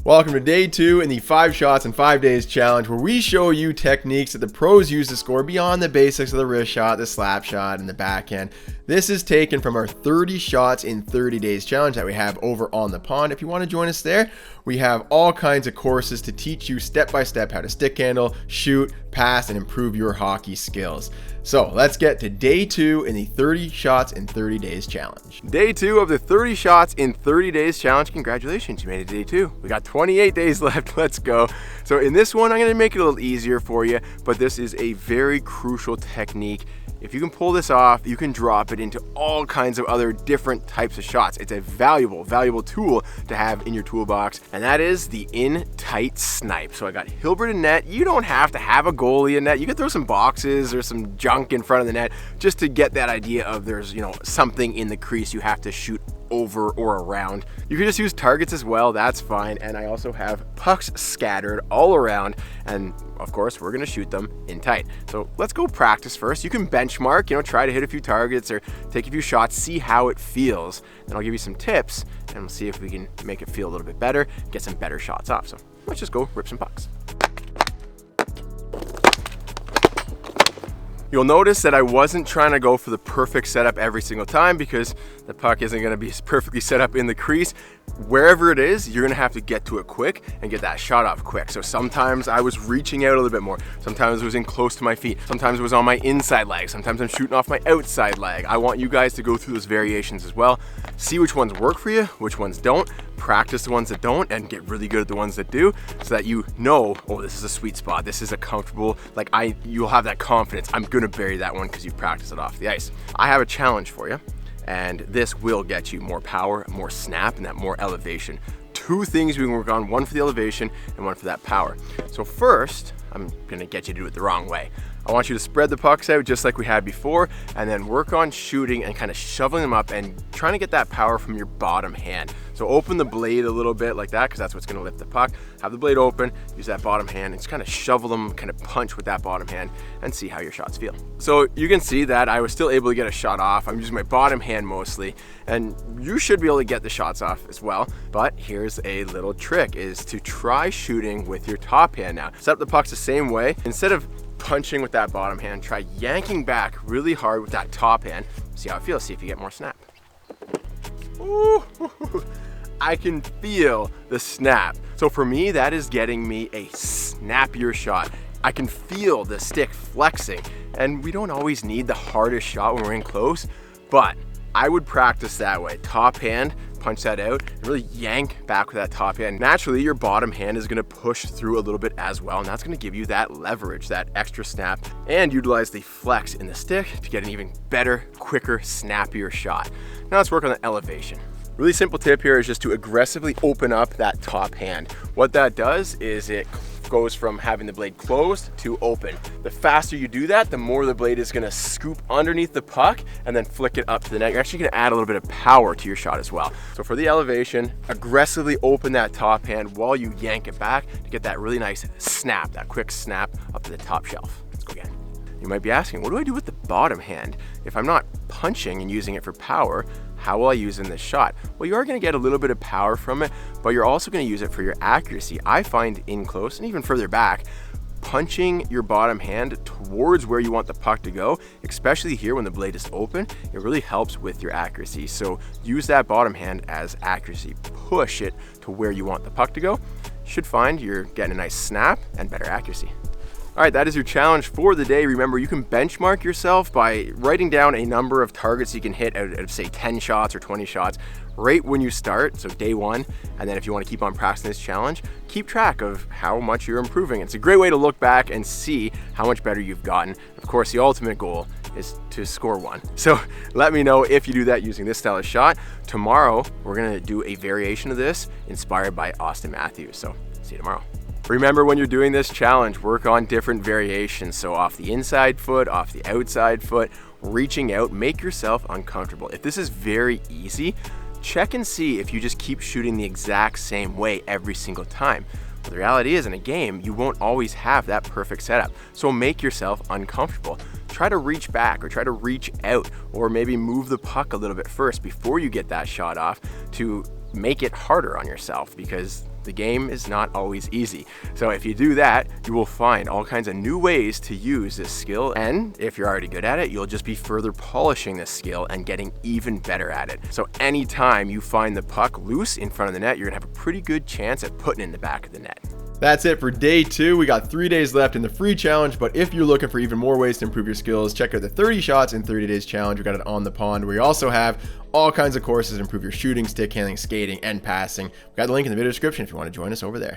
Welcome to day 2 in the 5 shots in 5 days challenge, where we show you techniques that the pros use to score beyond the basics of the wrist shot, the slap shot, and the backhand. This is taken from our 30 shots in 30 days challenge that we have over on the pond. If you want to join us there, we have all kinds of courses to teach you step by step how to stick handle, shoot, pass, and improve your hockey skills. So let's get to day 2 in the 30 shots in 30 days challenge. Day 2 of the 30 shots in 30 days challenge. Congratulations, you made it to day 2. We got 28 days left. Let's go. So in this one, I'm going to make it a little easier for you, but this is a very crucial technique. If you can pull this off, you can drop it into all kinds of other different types of shots. It's a valuable tool to have in your toolbox, and that is the in-tight snipe. So I got Hilbert in net. You don't have to have a goalie in net. You can throw some boxes or some junk in front of the net just to get that idea of there's, something in the crease you have to shoot over or around. You can just use targets as well, that's fine. And I also have pucks scattered all around, and of course we're gonna shoot them in tight. So let's go practice first. You can benchmark, try to hit a few targets or take a few shots, see how it feels. Then I'll give you some tips and we'll see if we can make it feel a little bit better, get some better shots off. So let's just go rip some pucks. You'll notice that I wasn't trying to go for the perfect setup every single time because the puck isn't going to be perfectly set up in the crease. Wherever it is, you're going to have to get to it quick and get that shot off quick. So sometimes I was reaching out a little bit more. Sometimes it was in close to my feet. Sometimes it was on my inside leg. Sometimes I'm shooting off my outside leg. I want you guys to go through those variations as well. See which ones work for you, which ones don't. Practice the ones that don't and get really good at the ones that do, so that oh, this is a sweet spot. This is a comfortable, you'll have that confidence. I'm gonna bury that one because you've practiced it off the ice. I have a challenge for you, and this will get you more power, more snap, and that more elevation. 2 things we can work on, one for the elevation and one for that power. So first, I'm gonna get you to do it the wrong way. I want you to spread the pucks out just like we had before, and then work on shooting and kind of shoveling them up and trying to get that power from your bottom hand. So open the blade a little bit like that, because that's what's going to lift the puck. Have the blade open, use that bottom hand, and just kind of shovel them, kind of punch with that bottom hand, and see how your shots feel. So you can see that I was still able to get a shot off. I'm using my bottom hand mostly, and you should be able to get the shots off as well. But here's a little trick, is to try shooting with your top hand now. Set up the pucks the same way. Instead of punching with that bottom hand, try yanking back really hard with that top hand. See how it feels, see if you get more snap. Ooh, I can feel the snap. So for me, that is getting me a snappier shot. I can feel the stick flexing, and we don't always need the hardest shot when we're in close, but I would practice that way. Top hand, punch that out, and really yank back with that top hand. Naturally, your bottom hand is gonna push through a little bit as well, and that's gonna give you that leverage, that extra snap, and utilize the flex in the stick to get an even better, quicker, snappier shot. Now let's work on the elevation. Really simple tip here is just to aggressively open up that top hand. What that does is it goes from having the blade closed to open. The faster you do that, the more the blade is gonna scoop underneath the puck and then flick it up to the net. You're actually gonna add a little bit of power to your shot as well. So for the elevation, aggressively open that top hand while you yank it back to get that really nice snap, that quick snap up to the top shelf. Let's go again. You might be asking, what do I do with the bottom hand? If I'm not punching and using it for power, how will I use it in this shot? Well, you are gonna get a little bit of power from it, but you're also gonna use it for your accuracy. I find in close and even further back, punching your bottom hand towards where you want the puck to go, especially here when the blade is open, it really helps with your accuracy. So use that bottom hand as accuracy. Push it to where you want the puck to go. You should find you're getting a nice snap and better accuracy. All right, that is your challenge for the day. Remember, you can benchmark yourself by writing down a number of targets you can hit out of, say, 10 shots or 20 shots right when you start, so day 1. And then if you want to keep on practicing this challenge, keep track of how much you're improving. It's a great way to look back and see how much better you've gotten. Of course, the ultimate goal is to score 1. So let me know if you do that using this style of shot. Tomorrow, we're going to do a variation of this inspired by Austin Matthews. So see you tomorrow. Remember, when you're doing this challenge, work on different variations. So off the inside foot, off the outside foot, reaching out, make yourself uncomfortable. If this is very easy, check and see if you just keep shooting the exact same way every single time. But the reality is, in a game, you won't always have that perfect setup. So make yourself uncomfortable. Try to reach back or try to reach out, or maybe move the puck a little bit first before you get that shot off to make it harder on yourself, because The game is not always easy. So if you do that, you will find all kinds of new ways to use this skill. And if you're already good at it, you'll just be further polishing this skill and getting even better at it. So anytime you find the puck loose in front of the net, you're gonna have a pretty good chance at putting it in the back of the net. That's it for day 2. We got 3 days left in the free challenge, but if you're looking for even more ways to improve your skills, check out the 30 shots in 30 days challenge. We got it on the pond, where you also have all kinds of courses to improve your shooting, stick handling, skating, and passing. We got the link in the video description if you want to join us over there.